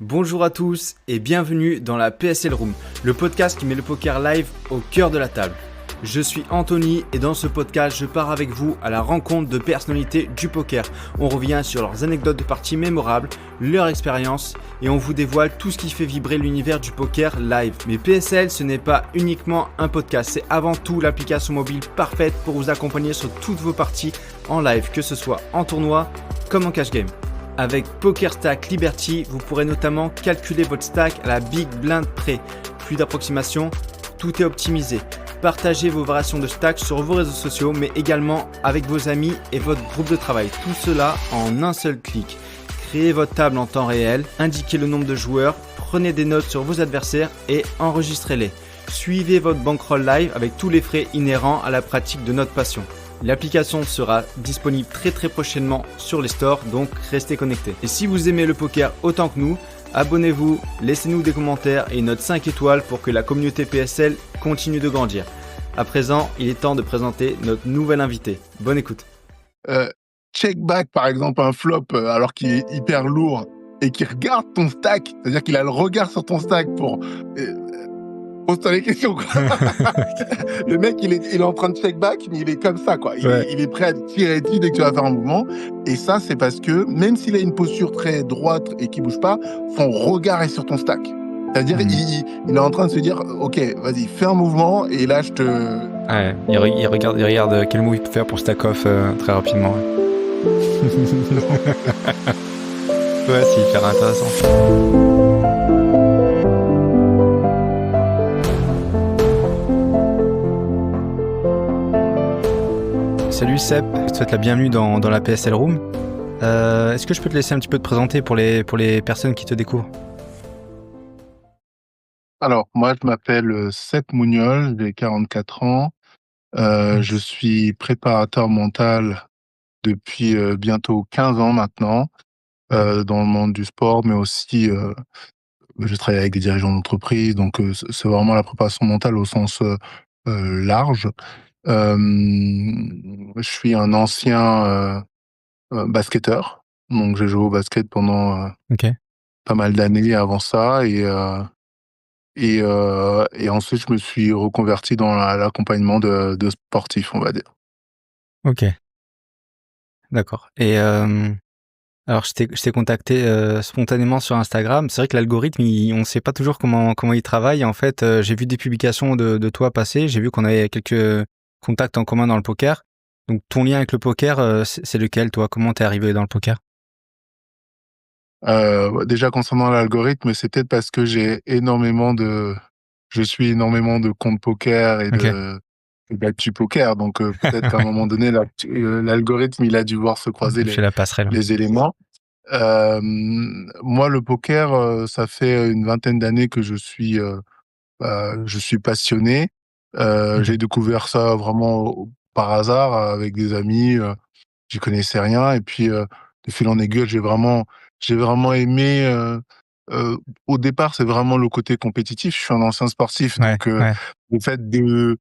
Bonjour à tous et bienvenue dans la PSL Room, le podcast qui met le poker live au cœur de la table. Je suis Anthony et dans ce podcast, je pars avec vous à la rencontre de personnalités du poker. On revient sur leurs anecdotes de parties mémorables, leur expérience et on vous dévoile tout ce qui fait vibrer l'univers du poker live. Mais PSL, ce n'est pas uniquement un podcast, c'est avant tout l'application mobile parfaite pour vous accompagner sur toutes vos parties en live, que ce soit en tournoi comme en cash game. Avec PokerStack Liberty, vous pourrez notamment calculer votre stack à la big blind près. Plus d'approximation, tout est optimisé. Partagez vos variations de stack sur vos réseaux sociaux, mais également avec vos amis et votre groupe de travail. Tout cela en un seul clic. Créez votre table en temps réel, indiquez le nombre de joueurs, prenez des notes sur vos adversaires et enregistrez-les. Suivez votre bankroll live avec tous les frais inhérents à la pratique de notre passion. L'application sera disponible très prochainement sur les stores, donc restez connectés. Et si vous aimez le poker autant que nous, abonnez-vous, laissez-nous des commentaires et une note 5 étoiles pour que la communauté PSL continue de grandir. À présent, il est temps de présenter notre nouvel invité. Bonne écoute. Check back, par exemple, un flop alors qu'il est hyper lourd et qu'il regarde ton stack, c'est-à-dire qu'il a le regard sur ton stack pour... Pose-toi les questions, quoi. Le mec, il est en train de check back, mais il est comme ça, quoi. Il est prêt à te tirer dessus dès que tu vas faire un mouvement. Et ça, c'est parce que, même s'il a une posture très droite et qu'il bouge pas, son regard est sur ton stack. C'est-à-dire, il est en train de se dire, OK, vas-y, fais un mouvement, et là, je te... Ouais, il regarde quel move il peut faire pour stack off très rapidement. Ouais, c'est hyper intéressant. Salut Seb, je te souhaite la bienvenue dans la PSL Room. Est-ce que je peux te laisser un petit peu te présenter pour les personnes qui te découvrent? Alors, moi, je m'appelle Seb Mouniol, j'ai 44 ans. Je suis préparateur mental depuis bientôt 15 ans maintenant, dans le monde du sport, mais aussi je travaille avec des dirigeants d'entreprise, donc c'est vraiment la préparation mentale au sens large. Je suis un ancien basketteur, donc j'ai joué au basket pendant Ok. pas mal d'années avant ça, et ensuite je me suis reconverti dans l'accompagnement de sportifs, on va dire. Ok. D'accord. Et alors je t'ai contacté spontanément sur Instagram. C'est vrai que l'algorithme, on ne sait pas toujours comment il travaille. En fait, j'ai vu des publications de toi passer. J'ai vu qu'on avait quelques contacts en commun dans le poker. Donc ton lien avec le poker, c'est lequel, toi? Comment t'es arrivé dans le poker? Déjà concernant l'algorithme, c'est peut-être parce que je suis énormément de comptes poker et Ok. d'actu poker, donc peut-être qu'à un moment donné, l'algorithme, il a dû voir se croiser J'ai la passerelle. les éléments. Moi, le poker, ça fait une vingtaine d'années que je suis passionné. J'ai découvert ça vraiment par hasard avec des amis. J'y connaissais rien, et puis de fil en aiguille, j'ai vraiment aimé. Au départ, c'est vraiment le côté compétitif. Je suis un ancien sportif, Ouais, donc ouais. le fait de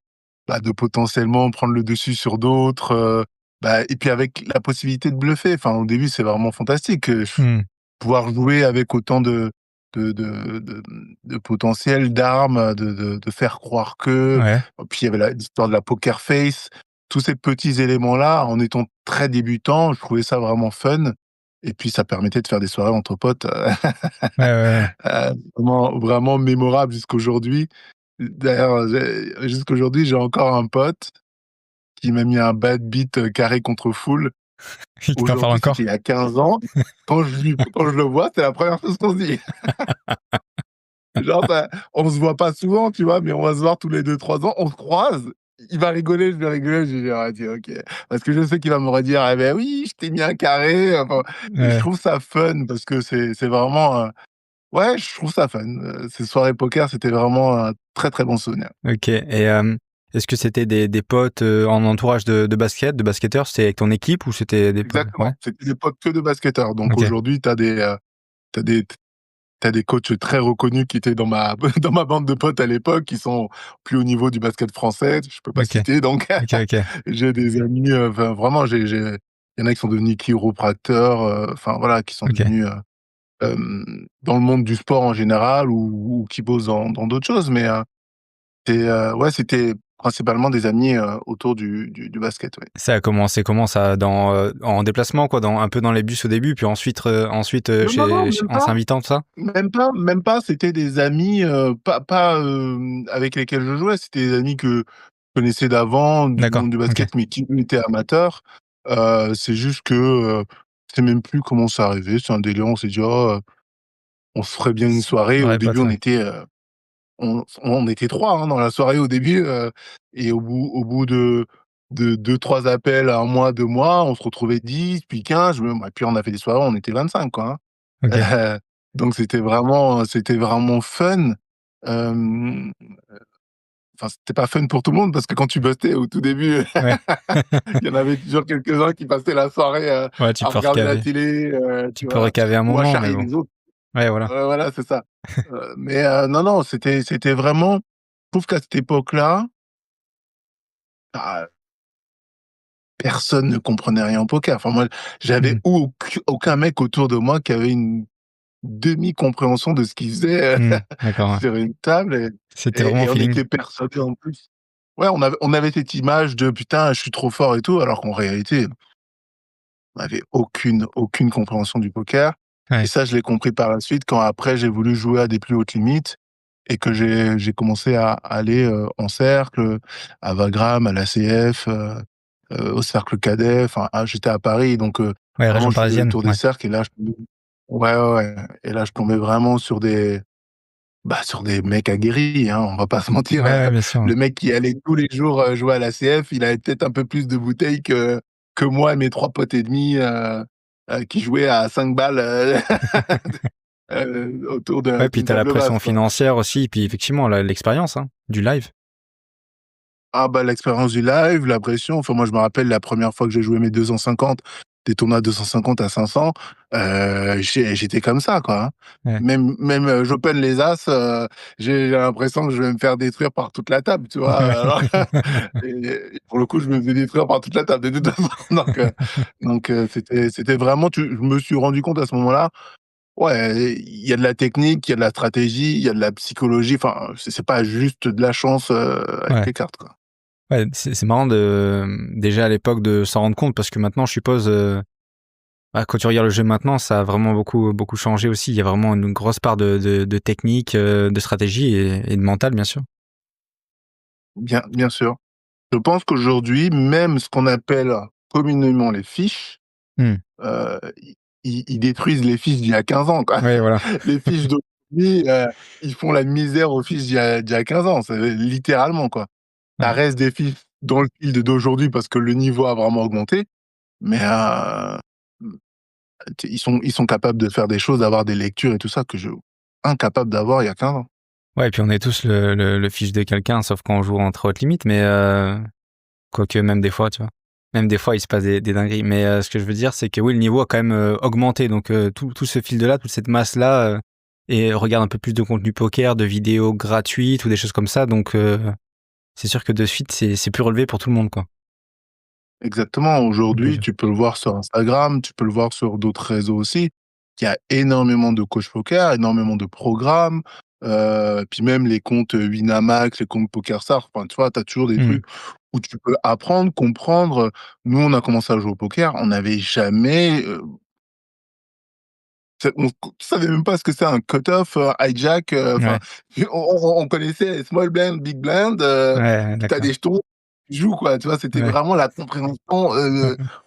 potentiellement prendre le dessus sur d'autres, et puis avec la possibilité de bluffer. Enfin, au début, c'est vraiment fantastique. Hmm. Pouvoir jouer avec autant de de de de potentiel, d'armes, de faire croire que. Ouais. Puis il y avait l'histoire de la poker face. Tous ces petits éléments-là, en étant très débutant, je trouvais ça vraiment fun, et puis ça permettait de faire des soirées entre potes, Ouais, ouais, ouais. vraiment mémorables jusqu'aujourd'hui. D'ailleurs, jusqu'aujourd'hui, j'ai encore un pote qui m'a mis un bad beat, carré contre full. Qui t'en parle Aujourd'hui, encore? c'était il y a 15 ans. Quand je le vois, c'est la première chose qu'on se dit. Genre, on se voit pas souvent, tu vois, mais on va se voir tous les 2-3 ans, on se croise, il va rigoler, je vais rigoler, je vais dire: «Ah tiens, OK». Parce que je sais qu'il va me redire: «Eh beh oui, je t'ai mis un carré», enfin, je Ouais. trouve ça fun parce que c'est vraiment, ouais, je trouve ça fun. Ces soirées poker, c'était vraiment un très, très bon souvenir. Ok. Et est-ce que c'était des potes en entourage de basket, de basketteurs? C'était avec ton équipe ou c'était des potes? Ouais. Exactement, c'était des potes que de basketteurs. Donc Ok. aujourd'hui, tu des tu des coachs très reconnus qui étaient dans ma dans ma bande de potes à l'époque, qui sont plus au niveau du basket français, je peux pas Ok. citer, donc Ok. Ok. j'ai des amis, enfin vraiment, il y en a qui sont devenus chiropracteurs, enfin voilà, qui sont Ok. devenus dans le monde du sport en général ou qui bossent dans d'autres choses. Mais ouais, c'était principalement des amis autour du basket. Ouais. Ça a commencé comment ça? En déplacement, quoi, un peu dans les bus au début, puis ensuite Non, non, non, même en pas. s'invitant, tout ça? Même pas, c'était des amis, pas, avec lesquels je jouais, c'était des amis que je connaissais d'avant, du D'accord, monde du ok. basket, mais qui eux étaient amateurs. C'est juste que, je sais même plus comment c'est arrivé, c'est un délire, on s'est dit: «Oh, on se ferait bien une soirée». Au Ouais, début, potes, on ouais. était, on était 3 hein, dans la soirée au début, et au bout de 2-3 appels, 1 mois, 2 mois, on se retrouvait 10 puis 15, même et puis on a fait des soirées, on était 25 quoi, hein. OK. Donc c'était vraiment fun. Hem, enfin, c'était pas fun pour tout le monde parce que quand tu bossais au tout début, Ouais. il y en avait toujours quelques-uns qui passaient la soirée, Ouais, tu à peux regarder la recaver. télé, Tu tu peux vois? recaver un Ou à moment, mais charrier bon. les autres. Ouais, voilà. Ouais, voilà, c'est ça. Mais non, non, c'était vraiment, je trouve qu'à cette époque-là, ah, personne ne comprenait rien au poker. Enfin moi, j'avais Mmh. aucun mec autour de moi qui avait une demi-compréhension de ce qu'il faisait, Mmh. D'accord, ouais. sur une table C'était et vraiment et on feeling. était persuadés en plus. Ouais, on avait cette image de: «Putain, je suis trop fort et tout», alors qu'en réalité, on avait aucune compréhension du poker. Et Ouais. ça, je l'ai compris par la suite quand après j'ai voulu jouer à des plus hautes limites et que j'ai commencé à aller, en cercle, à Wagram, à l'ACF, au cercle cadet. Enfin, j'étais à Paris donc Ouais, vraiment région je faisais le parisienne, tour des ouais. cercles et là je tombais, ouais, ouais, ouais, et là je tombais vraiment sur des mecs aguerris, hein, on va pas se mentir, Ouais, ouais, bien sûr, ouais. le mec qui allait tous les jours, jouer à l'ACF, il avait peut-être un peu plus de bouteilles que moi et mes 3 potes et demi, qui jouaient à 5 balles, autour Ouais, puis d'une tu as la table pression basse, quoi. financière aussi, puis effectivement l'expérience, hein, du live. Ah bah, l'expérience du live, la pression, enfin moi je me rappelle la première fois que j'ai joué mes 250, des tournois 250 à 500, j'étais comme ça quoi, hein. Ouais. Même, j'open les as, j'ai l'impression que je vais me faire détruire par toute la table, tu vois? Alors et pour le coup, je me faisais détruire par toute la table de toute façon donc c'était vraiment, je me suis rendu compte à ce moment-là, ouais, il y a de la technique, il y a de la stratégie, il y a de la psychologie, enfin, c'est pas juste de la chance, avec Ouais. les cartes, quoi. Ouais, c'est marrant déjà à l'époque de s'en rendre compte parce que maintenant, je suppose, quand tu regardes le jeu maintenant, ça a vraiment beaucoup changé aussi. Il y a vraiment une grosse part de technique, de stratégie et de mental, bien sûr. Bien sûr. Je pense qu'aujourd'hui, même ce qu'on appelle communément les fiches, Mmh. ils détruisent les fiches d'il y a 15 ans, quoi. Ouais, voilà. Les fiches d'aujourd'hui, ils font la misère aux fiches d'il y a 15 ans, c'est littéralement, quoi. Ça Ouais. reste des fiches dans le field d'aujourd'hui parce que le niveau a vraiment augmenté, mais mmh, ils sont capables de faire des choses, d'avoir des lectures et tout ça que je incapable d'avoir il y a 15 ans. Ouais, et puis on est tous le fiche de quelqu'un, sauf quand on joue entre haute limite, mais quoique même des fois, tu vois? Même des fois, il se passe des dingueries. Mais ce que je veux dire, c'est que oui, le niveau a quand même, augmenté. Donc tout ce fil-là, toute cette masse-là, et regarde un peu plus de contenu poker, de vidéos gratuites ou des choses comme ça. Donc c'est sûr que de suite, c'est plus relevé pour tout le monde, quoi. Exactement. Aujourd'hui, Obligé. tu peux le voir sur Instagram, tu peux le voir sur d'autres réseaux aussi. Il y a énormément de coachs poker, énormément de programmes, puis même les comptes, Winamax, les comptes PokerStars, enfin, tu vois, tu as toujours des Mmh. trucs où tu peux apprendre, comprendre. Nous, on a commencé à jouer au poker, on n'avait jamais, on savait même pas ce que c'est un cut-off, hijack, enfin, Ouais, on connaissait small blind, big blind, ouais, tu as d'accord. des jetons, tu joues quoi, tu vois? C'était Ouais. vraiment la compréhension,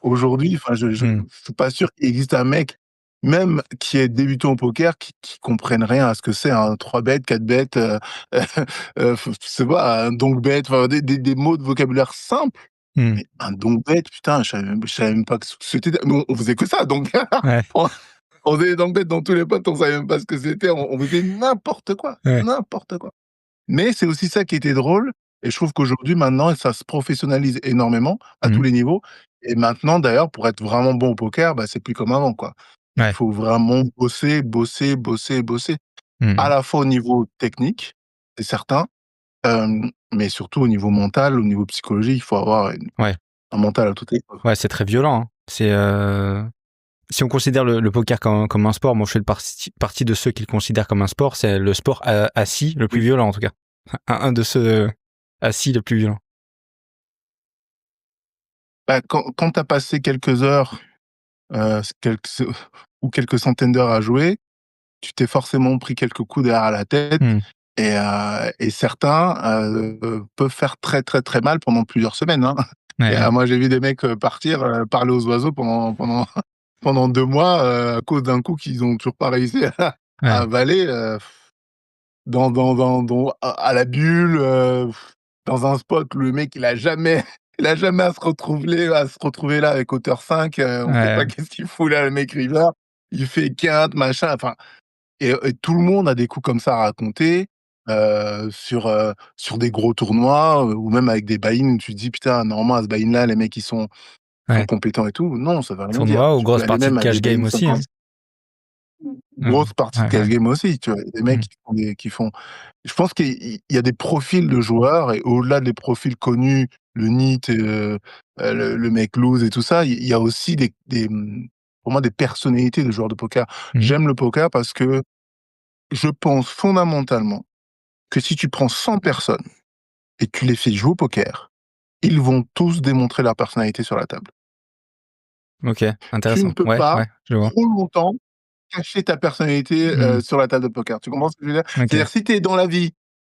aujourd'hui, enfin, je Mmh. suis pas sûr qu'il existe un mec, même qui est débutant au poker, qui comprenne rien à ce que c'est un 3 bet, 4 bet, je sais pas, un donk bet, enfin des mots de vocabulaire simples, Mmh. mais un donk bet, putain, je savais même pas que c'était, nous on faisait que ça donc Ouais, on faisait des donk bets dans tous les potes, on savait même pas ce que c'était, on faisait n'importe quoi, ouais. n'importe quoi. Mais c'est aussi ça qui était drôle et je trouve qu'aujourd'hui, maintenant, ça se professionnalise énormément à tous Mmh. les niveaux et maintenant d'ailleurs, pour être vraiment bon au poker, bah, c'est plus comme avant, quoi. Il Ouais. faut vraiment bosser, bosser, bosser, bosser. Mmh À mh. la fois au niveau technique, c'est certain, mais surtout au niveau mental, au niveau psychologie, il faut avoir Ouais. un mental à toute épreuve. Ouais, c'est très violent, hein. C'est, si on considère le poker comme un sport, moi je fais partie de ceux qui le considèrent comme un sport, c'est le sport assis le plus violent en tout cas. Un de ceux assis le plus violent. Bah, quand tu as passé quelques heures, quelques ou quelques centaines d'heures à jouer, tu t'es forcément pris quelques coups derrière la tête Mmh. et certains, peuvent faire très, très, très mal pendant plusieurs semaines, hein. Ouais, ouais. Moi, j'ai vu des mecs, partir, parler aux oiseaux pendant 2 mois, à cause d'un coup qu'ils ont toujours pas réussi à Ouais. avaler, à la bulle, dans un spot où le mec il a jamais à se retrouver là avec hauteur 5, on sait pas Ouais. qu'est-ce qu'il fout là, le mec river. Il fait quinte, machin, enfin et tout le monde a des coups comme ça à raconter, sur des gros tournois, ou même avec des buy-in où tu te dis: «Putain, normalement à ce buy-in là, les mecs ils sont Ouais. compétents et tout». Non, ça veut rien dire. Tournoi ou Tu peux grosse aller partie de même à des cash game buy-in aussi, 50, hein. grosse partie de Ouais, cash ouais. game aussi, tu vois? Des mecs Mmh. qui font je pense qu'il y a des profils de joueurs et au-delà des profils connus, le NEET, le mec loose et tout ça, il y a aussi pour moi des personnalités de joueurs de poker. Mmh. J'aime le poker parce que je pense fondamentalement que si tu prends 100 personnes et que tu les fais jouer au poker, ils vont tous démontrer leur personnalité sur la table. OK, Tu intéressant. ne peux Ouais, pas ouais, je vois. trop longtemps cacher ta personnalité, Mmh. sur la table de poker. Tu comprends ce que je veux dire? OK. C'est-à-dire si tu es dans la vie,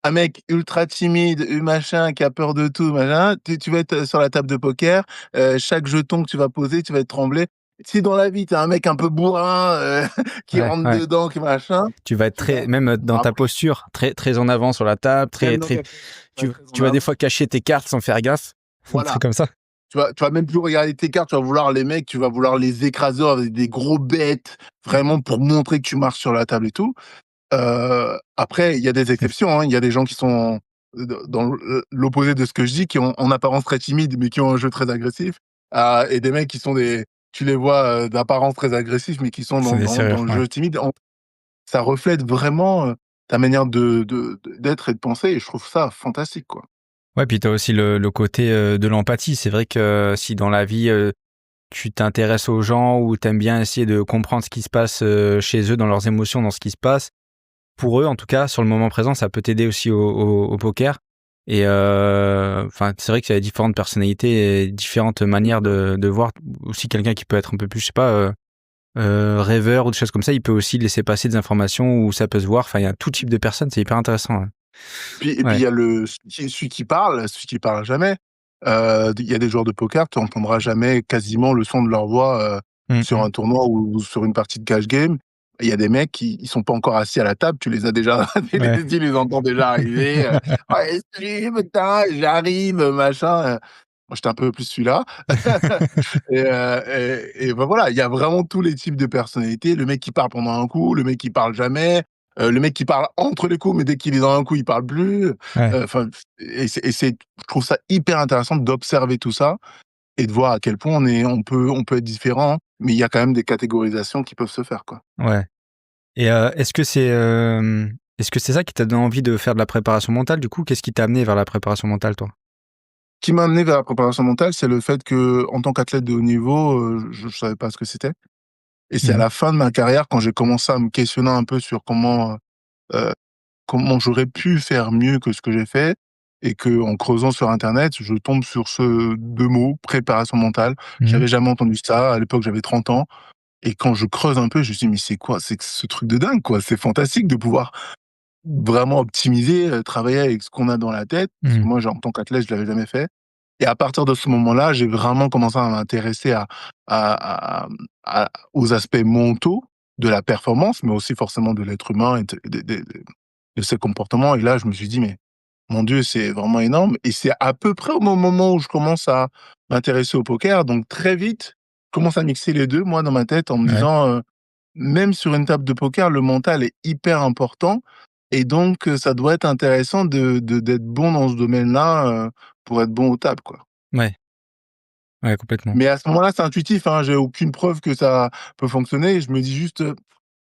un mec ultra timide, machin, qui a peur de tout, machin, tu vas être, sur la table de poker, chaque jeton que tu vas poser, tu vas être tremblé. Si dans la vie, tu es un mec un peu bourrin, qui Ouais, rentre ouais. dedans, qui machin, Tu vas être tu vas très même, dans ta après posture, très très en avant sur la table, même très dans très ta tu vas tu être très en tu vas des avant. fois cacher tes cartes sans faire gaffe, un truc Voilà. comme ça? Tu vas même plus regarder tes cartes, tu vas vouloir les mecs, tu vas vouloir les écraser avec des gros bêtes, vraiment pour montrer que tu marches sur la table et tout. Après, il y a des exceptions, hein. Il y a des gens qui sont, dans l'opposé de ce que je dis, qui ont en apparence très timides, mais qui ont un jeu très agressif, et des mecs qui sont tu les vois, d'apparence très agressifs, mais qui sont C'est dans des dans dans serrures, le ouais. jeu timide. Ça reflète vraiment, ta manière d'être et de penser et je trouve ça fantastique, quoi. Ouais, puis tu as aussi le côté, de l'empathie. C'est vrai que si dans la vie, tu t'intéresses aux gens ou tu aimes bien essayer de comprendre ce qui se passe, chez eux, dans leurs émotions, dans ce qui se passe, pour eux, en tout cas, sur le moment présent, ça peut t'aider aussi au poker et enfin, c'est vrai qu'il y a différentes personnalités et différentes manières de voir. Aussi quelqu'un qui peut être un peu plus, je sais pas, rêveur ou des choses comme ça, il peut aussi laisser passer des informations où ça peut se voir. Enfin, il y a tout type de personnes, c'est hyper intéressant, ouais. Puis il Ouais. y a celui qui parle jamais. Il y a des joueurs de poker, tu entendras jamais quasiment le son de leur voix, Mmh sur mh. un tournoi ou sur une partie de cash game. Il y a des mecs qui ils sont pas encore assis à la table, tu les as déjà Ouais. tu les entends déjà arriver, «Ouais, salut, putain, j'arrive, machin», moi, j'étais un peu plus celui-là et bah, voilà, il y a vraiment tous les types de personnalités. Le mec qui parle pendant un coup, le mec qui parle jamais, le mec qui parle entre les coups, mais dès qu'il est dans un coup, il parle plus, Ouais. enfin c'est je trouve ça hyper intéressant d'observer tout ça et de voir à quel point on peut être différent, mais il y a quand même des catégorisations qui peuvent se faire, quoi. Ouais. Et est-ce que c'est ça qui t'a donné envie de faire de la préparation mentale, du coup? Qu'est-ce qui t'a amené vers la préparation mentale, toi? Ce qui m'a amené vers la préparation mentale, c'est le fait que en tant qu'athlète de haut niveau, je savais pas ce que c'était et c'est à Mmh. la fin de ma carrière quand j'ai commencé à me questionner un peu sur comment j'aurais pu faire mieux que ce que j'ai fait et qu'en creusant sur internet, je tombe sur ce 2 mots, préparation mentale. Mmh. J'avais jamais entendu ça. À l'époque, j'avais 30 ans et quand je creuse un peu, je me dis: «Mais c'est quoi? C'est que ce truc de dingue, quoi». C'est fantastique de pouvoir vraiment optimiser, travailler avec ce qu'on a dans la tête. Parce que Mmh. moi, en tant qu'athlète, je l'avais jamais fait et à partir de ce moment-là, j'ai vraiment commencé à m'intéresser à, aux aspects mentaux de la performance, mais aussi forcément de l'être humain et de ses comportements et là, je me suis dit: «Mais mon Dieu, c'est vraiment énorme» et c'est à peu près au moment où je commence à m'intéresser au poker, donc très vite, je commence à mixer les 2 moi, dans ma tête en me Ouais. disant, même sur une table de poker, le mental est hyper important et donc ça doit être intéressant d'être bon dans ce domaine-là, pour être bon aux tables, quoi. Ouais. Ouais, complètement. Mais à ce moment-là, c'est intuitif, hein, j'ai aucune preuve que ça peut fonctionner. Je me dis juste, je Il y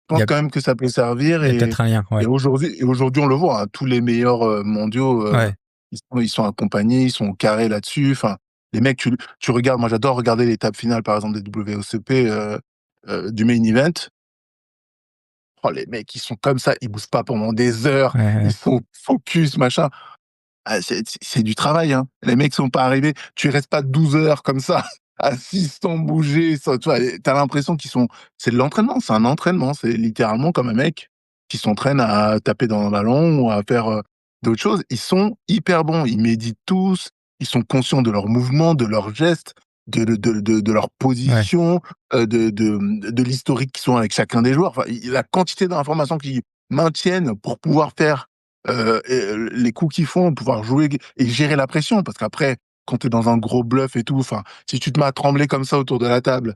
pense a quand même que ça peut servir il y a peut-être un lien, et ouais. aujourd'hui, on le voit, hein, tous les meilleurs, mondiaux, Ouais. ils sont accompagnés, ils sont au carré là-dessus. Enfin, les mecs, tu regardes moi, j'adore regarder les tables finales, par exemple, des WOCP, du main event. Oh, les mecs, ils sont comme ça, ils bougent pas pendant des heures, Ouais, ouais. ils sont focus, machin. Ah, c'est du travail, hein. Les mecs sont pas arrivés. Tu restes pas 12 heures comme ça, assis sans bouger, sans, tu vois, t'as l'impression qu'ils sont. C'est de l'entraînement, c'est un entraînement. C'est littéralement comme un mec qui s'entraîne à taper dans le ballon ou à faire d'autres choses. Ils sont hyper bons. Ils méditent tous. Ils sont conscients de leurs mouvements, de leurs gestes, de leur Ouais. position, de l'historique qu'ils sont avec chacun des joueurs. Enfin, la quantité d'informations qu'ils maintiennent pour pouvoir faire les coups qu'ils font, pouvoir jouer et gérer la pression. Parce qu'après, quand tu es dans un gros bluff et tout, enfin, si tu te mets à trembler comme ça autour de la table,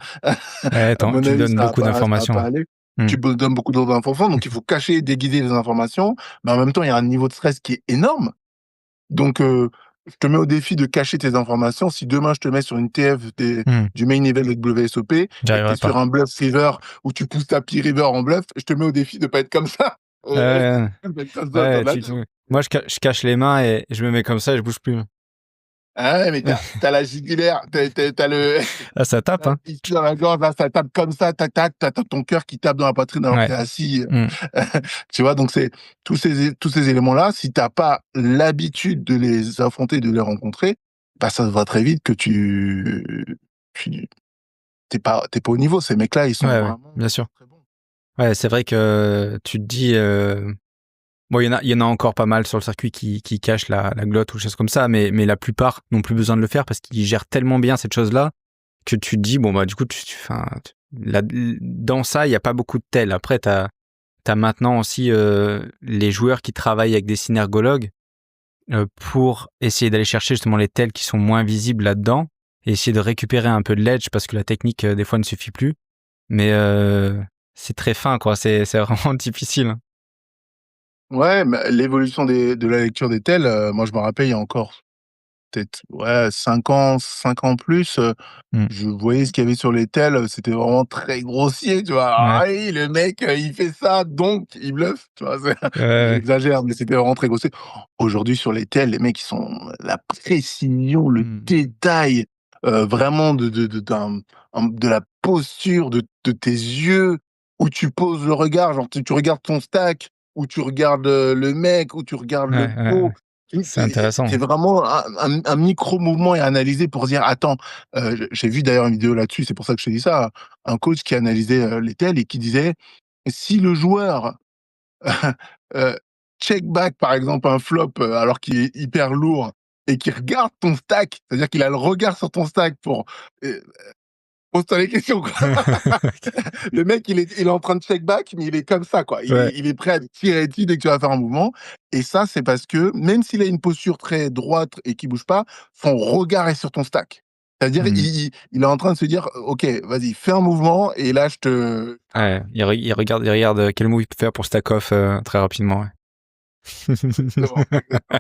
Ouais, à mon tu avis, donnes beaucoup ça va d'informations. pas Ouais. aller. Mmh. Tu donnes beaucoup d'informations, donc il faut cacher et déguiser les informations, mais en même temps, il y a un niveau de stress qui est énorme. Donc, je te mets au défi de cacher tes informations. Si demain, je te mets sur une TF Mmh. du main event de WSOP et que tu J'arriverai es sur pas. un bluff river où tu pousses tapis river en bluff, je te mets au défi de pas être comme ça. Ouais, ouais, De être comme ouais. ça autour Ouais, de la table. moi, je cache les mains et je me mets comme ça et je bouge plus. Ah ouais, mais t'as la jugulaire, t'as le Ah, ça tape, hein? ici dans la gorge, là, ça tape comme ça, tac, tac, t'as ton cœur qui tape dans la poitrine alors que Ouais. t'es assis. Mmh. Tu vois, donc c'est tous ces éléments-là, si t'as pas l'habitude de les affronter, de les rencontrer, bah, ça se voit très vite que tu t'es pas au niveau. Ces mecs-là, ils sont Ouais, ouais, vraiment bien sûr. très bons. Ouais, c'est vrai que tu te dis, bon, il y en a encore pas mal sur le circuit qui cachent la glotte ou des choses comme ça, mais la plupart n'ont plus besoin de le faire parce qu'ils gèrent tellement bien cette chose-là que tu te dis, bon, bah, du coup, enfin, dans ça, il y a pas beaucoup de tel. Après, t'as maintenant aussi les joueurs qui travaillent avec des synergologues pour essayer d'aller chercher justement les tels qui sont moins visibles là-dedans et essayer de récupérer un peu de l'edge parce que la technique, des fois, ne suffit plus. Mais c'est très fin, quoi. C'est vraiment difficile, hein. Ouais, mais l'évolution de la lecture des tels, moi je me rappelle il y a encore peut-être, ouais, 5 ans plus, Mmh. je voyais ce qu'il y avait sur les tels, c'était vraiment très grossier, tu vois? Ouais. «Ah oui, le mec, il fait ça, donc il bluffe», tu vois? C'est Ouais, ouais. j'exagère, mais c'était vraiment très grossier. Aujourd'hui, sur les tels, les mecs, ils sont la précision, le Mmh. détail, vraiment de la posture de tes yeux, où tu poses le regard, genre tu regardes ton stack, où tu regardes, le mec, où tu regardes Ouais, le ouais, ouais. pot. C'est intéressant. C'est vraiment un micro mouvement et analysé pour se dire: «Attends», j'ai vu d'ailleurs une vidéo là-dessus, c'est pour ça que je te dis ça, un coach qui analysait, les tels et qui disait: «Si le joueur, heu, check back par exemple un flop, alors qu'il est hyper lourd et qu'il regarde ton stack, c'est-à-dire qu'il a le regard sur ton stack pour, heu, pose-toi les questions, quoi». Le mec, il est en train de check back, mais il est comme ça, quoi. Ouais. Il est prêt à te tirer dessus dès que tu vas faire un mouvement. Et ça, c'est parce que même s'il a une posture très droite et qu'il bouge pas, son regard est sur ton stack. C'est-à-dire, Mmh. il est en train de se dire, OK, vas-y, fais un mouvement et là, je te. Ouais, il regarde, quel move il peut faire pour stack off, très rapidement, ouais. Exactement, exactement.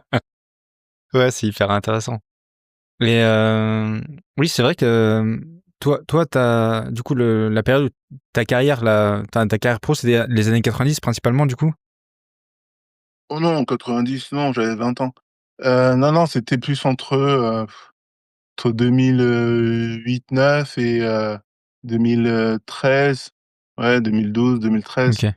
Ouais, c'est hyper intéressant et oui, c'est vrai que, toi, tu du coup, la période où ta carrière, ta carrière pro, c'était les années 90 principalement, du coup? Oh non, 90, non, j'avais 20 ans. Non, non, c'était plus entre 2008-9 et 2013. Ouais, 2012-2013. OK.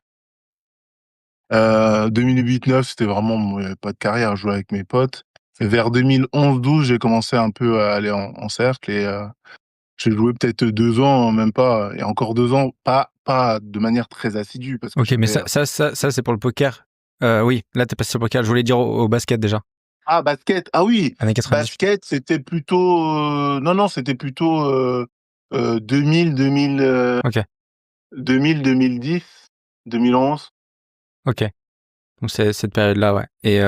2008-9, c'était vraiment pas de carrière, je jouais avec mes potes. Et vers 2011-12, j'ai commencé un peu à aller en cercle et j'ai joué peut-être 2 ans, même pas, et encore 2 ans, pas de manière très assidue parce que OK, mais j'avais, ça, c'est pour le poker. Oui, là, tu es passé sur le poker. Je voulais dire au basket déjà, ah basket, ah oui, années 98. basket, c'était plutôt, non, non, c'était plutôt, 2000, OK, 2010, 2011. OK. Donc c'est cette période-là, ouais et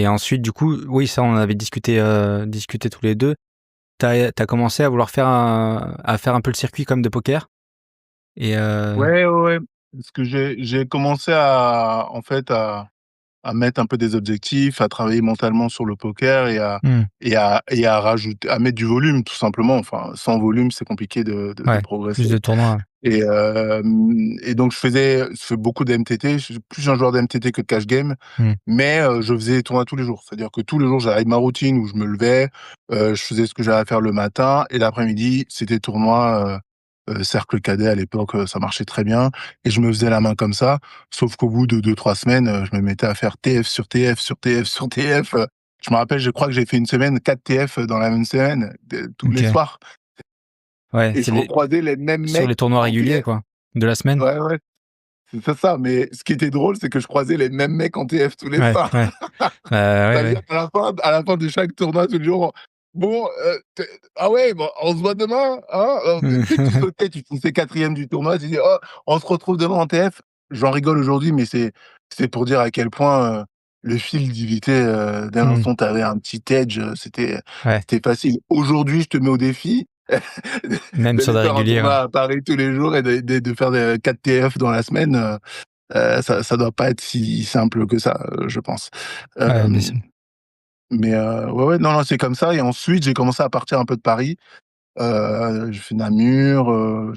ensuite, du coup, oui, ça, on en avait discuté tous les 2. T'as commencé à vouloir faire un peu le circuit comme de poker et Ouais, ouais, ouais, parce que j'ai commencé à, en fait, à mettre un peu des objectifs, à travailler mentalement sur le poker mmh, et à rajouter, à mettre du volume tout simplement. Enfin, sans volume, c'est compliqué de ouais, plus progresser. de tournois, Et donc je fais beaucoup de MTT. Je suis plus un joueur de MTT que de cash game, ouais. Mmh. mais je faisais des tournois tous les jours. C'est-à-dire que tous les jours, j'avais ma routine où je me levais, je faisais ce que j'avais à faire le matin et l'après-midi, c'était tournoi, cercle cadet à l'époque, ça marchait très bien et je me faisais la main comme ça. Sauf qu'au bout de 2-3 semaines, je me mettais à faire TF sur TF sur TF sur TF. Je me rappelle, je crois que j'ai fait une semaine 4 TF dans la même semaine, tous les OK. soirs Ouais, et c'est je recroisais les mêmes sur mecs les tournois en réguliers, TF. quoi, de la semaine? Ouais, ouais, c'est ça, mais ce qui était drôle, c'est que je croisais les mêmes mecs en TF tous les Ouais, soirs. ouais. Ouais, C'est-à-dire ouais. à la fin de chaque tournoi, tous les jours, bon, ah ouais, bon, on se voit demain, hein? Dès que tu sautais, tu finissais 4e du tournoi, tu dis: «Oh, on se retrouve demain en TF». J'en rigole aujourd'hui, mais c'est pour dire à quel point, le fil dilutait, dès Mmh. l'instant tu avais un petit edge, Ouais, c'était facile. Aujourd'hui, je te mets au défi même sur d'aller des faire un réguliers, ouais. tournoi à Paris tous les jours et de faire des 4 TF dans la semaine, ça doit pas être si simple que ça, je pense. Ouais, bien sûr. Mais ouais, ouais, non, non, c'est comme ça et ensuite j'ai commencé à partir un peu de Paris. J'ai fait Namur, au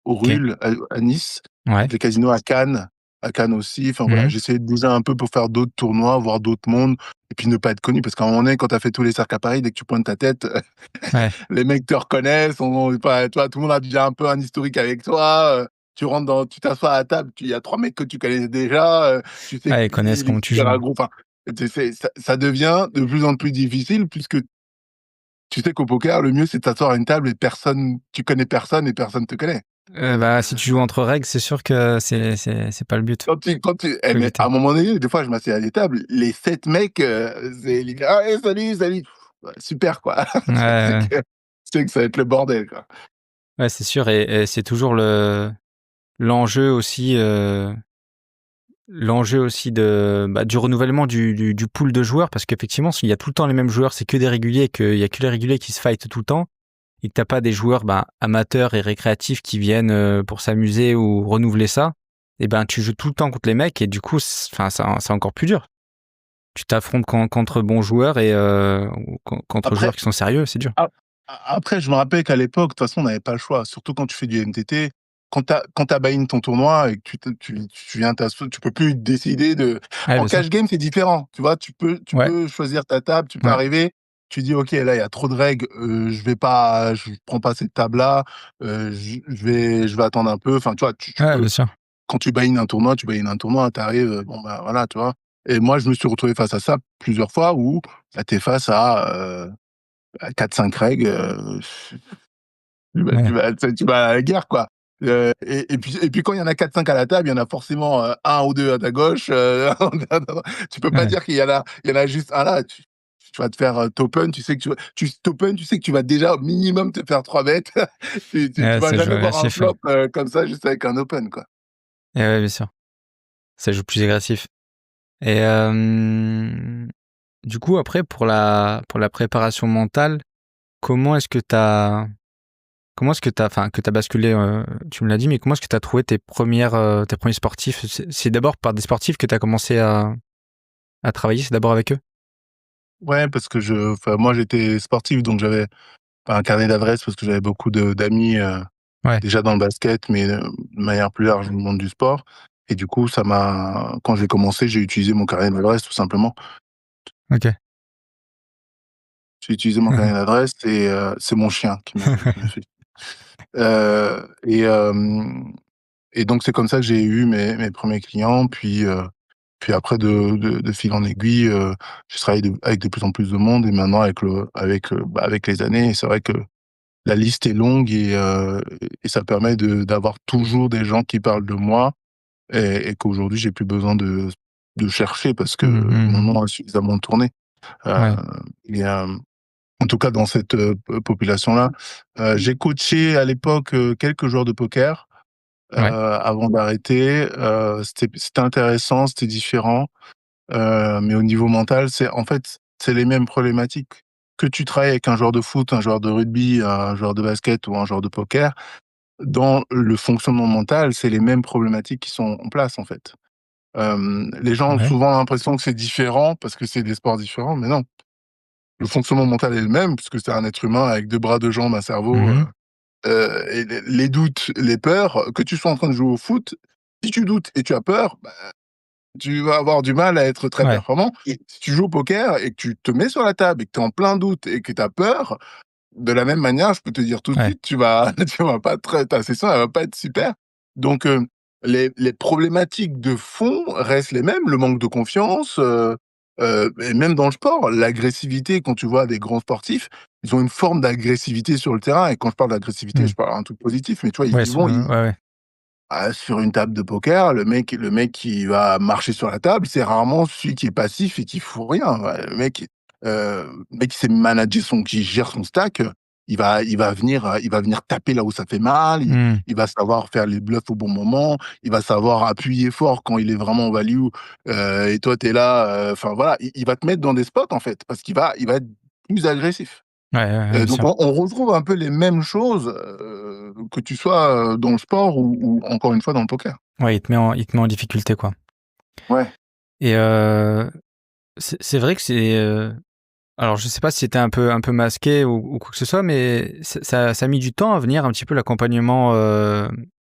OK. Ruhl, à Nice, Ouais. les casinos à Cannes aussi. Enfin Mmh voilà, mh. j'essayais de bouger un peu pour faire d'autres tournois, voir d'autres mondes et puis ne pas être connu parce qu'à un moment donné, quand tu as fait tous les cercles à Paris, dès que tu pointes ta tête, Ouais. les mecs te reconnaissent, enfin, tu vois, tout le monde a déjà un peu un historique avec toi, tu t'assois à la table, il y a 3 mecs que tu connais déjà, tu sais Ouais, ils connaissent qu'il est comment tu super joues. aggro, enfin, ça devient de plus en plus difficile puisque tu sais qu'au poker, le mieux, c'est de s'asseoir à une table et tu connais personne et personne te connaît. Bah, si tu joues entre règles, c'est sûr que c'est pas le but. Faut Mais à éviter. un moment donné, des fois, je m'assieds à des tables, les 7 mecs, c'est limite: «Ah ouais, salut, salut!» Ouais, super, quoi. Ouais, Tu sais ouais. que ça va être le bordel, quoi. Ouais, c'est sûr et c'est toujours l'enjeu aussi, l'enjeu aussi du renouvellement du pool de joueurs parce qu'effectivement, s'il y a tout le temps les mêmes joueurs, c'est que des réguliers, qu'il y a que les réguliers qui se fightent tout le temps et que tu pas des joueurs, amateurs et récréatifs qui viennent, pour s'amuser ou renouveler ça, et ben, tu joues tout le temps contre les mecs et du coup, enfin, c'est encore plus dur. Tu t'affrontes contre bons joueurs et ou contre Après joueurs qui sont sérieux, c'est dur. a après, je me rappelle qu'à l'époque, de toute façon, on n'avait pas le choix, surtout quand tu fais du MTT. Quand tu as buy-in ton tournoi et que tu viens t'asseoir, tu peux plus décider de Ouais, en bien sûr. cash game, c'est différent, tu vois? Tu Ouais, peux choisir ta table, tu peux ouais, arriver, tu dis: «OK, là, il y a trop de règles, je prends pas cette table-là, je vais attendre un peu». Enfin, tu vois? Tu ouais, peux bien sûr. quand tu buy-in un tournoi, tu buy-in un tournoi, tu arrives, bon, bah, voilà, tu vois? Et moi, je me suis retrouvé face à ça plusieurs fois où, bah, tu es face à 4-5 règles, Ouais, tu vas à la guerre, quoi. Et puis quand il y en a 4-5 à la table, il y en a forcément, 1 ou 2 à ta gauche, tu peux pas ouais. dire qu'il y en a juste un là. Tu vas te faire, top-un, tu sais que tu vas déjà au minimum te faire 3 bêtes. Tu Ouais, vas ça joue jamais voir assez un fort. flop, comme ça juste avec un open, quoi. Et ouais, bien sûr. Ça joue plus agressif et du coup, après pour la préparation mentale, comment est-ce que t'as enfin, que t'as basculé, tu me l'as dit, mais comment est-ce que t'as trouvé tes premiers sportifs? C'est d'abord par des sportifs que t'as commencé à travailler? C'est d'abord avec eux? Ouais, parce que enfin, moi, j'étais sportif, donc j'avais pas un carnet d'adresses parce que j'avais beaucoup d'amis, Ouais, déjà dans le basket, mais de manière plus large dans le monde du sport et du coup, quand j'ai commencé, j'ai utilisé mon carnet d'adresses tout simplement. OK. J'ai utilisé mon carnet d'adresses et c'est mon chien qui me fait et donc c'est comme ça que j'ai eu mes 1ers clients puis après de fil en aiguille, j'ai travaillé avec de plus en plus de monde et maintenant avec les années, c'est vrai que la liste est longue et ça permet d'avoir toujours des gens qui parlent de moi et qu'aujourd'hui j'ai plus besoin de chercher parce que Mmh mh, mon mmh. nom a suffisamment tourné. Heu Ouais, et en tout cas dans cette, population-là. J'ai coaché à l'époque, quelques joueurs de poker, ouais, avant d'arrêter. C'était intéressant, c'était différent, mais au niveau mental, c'est les mêmes problématiques. Que tu travailles avec un joueur de foot, un joueur de rugby, un joueur de basket ou un joueur de poker, dans le fonctionnement mental, c'est les mêmes problématiques qui sont en place, en fait. Les gens ont ouais. souvent l'impression que c'est différent parce que c'est des sports différents, mais non. Le fonctionnement mental est le même puisque c'est un être humain avec 2 bras, 2 jambes, un cerveau, Mmh. et les doutes, les peurs, que tu sois en train de jouer au foot, si tu doutes et tu as peur, bah, tu vas avoir du mal à être très Ouais, performant. Et si tu joues au poker et que tu te mets sur la table et que tu es en plein doute et que tu as peur, de la même manière, je peux te dire tout de Ouais. suite, tu vas pas ta session, elle va pas être super. Donc, les problématiques de fond restent les mêmes, le manque de confiance, et même dans le sport, l'agressivité, quand tu vois des grands sportifs, ils ont une forme d'agressivité sur le terrain et quand je parle d'agressivité, Mmh. je parle un truc positif, mais tu vois, Ouais, ils vont, ouais, ouais. sur une table de poker, le mec qui va marcher sur la table, c'est rarement celui qui est passif et qui fout rien. Ouais, le mec qui sait manager qui gère son stack, il va venir taper là où ça fait mal, Mmh. il va savoir faire les bluffs au bon moment, il va savoir appuyer fort quand il est vraiment en value, et toi tu es là, enfin voilà, il va te mettre dans des spots en fait, parce qu'il va être plus agressif. Ouais, ouais, ouais, bien Donc sûr. on retrouve un peu les mêmes choses, que tu sois, dans le sport ou encore une fois dans le poker. Ouais, il te met en difficulté, quoi. Ouais. Et c'est vrai que alors je sais pas si c'était un peu masqué ou quoi que ce soit, mais ça a mis du temps à venir un petit peu l'accompagnement,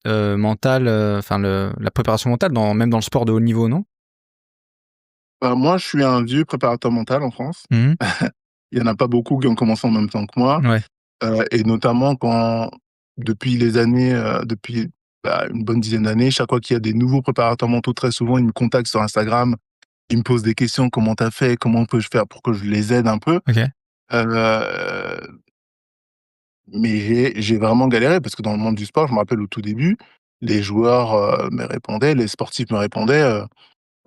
mental, enfin la préparation mentale même dans le sport de haut niveau, non? Bah, moi, je suis un vieux préparateur mental en France. Mmh. Il y en a pas beaucoup qui ont commencé en même temps que moi, Ouais. et notamment depuis les années, depuis, une bonne dizaine d'années, chaque fois qu'il y a des nouveaux préparateurs mentaux, très souvent, ils me contactent sur Instagram, ils me posent des questions: «Comment tu as fait? Comment peux-je faire pour que je les aide un peu?» OK. heu Mais j'ai vraiment galéré parce que dans le monde du sport, je me rappelle au tout début, les joueurs, me répondaient, les sportifs me répondaient,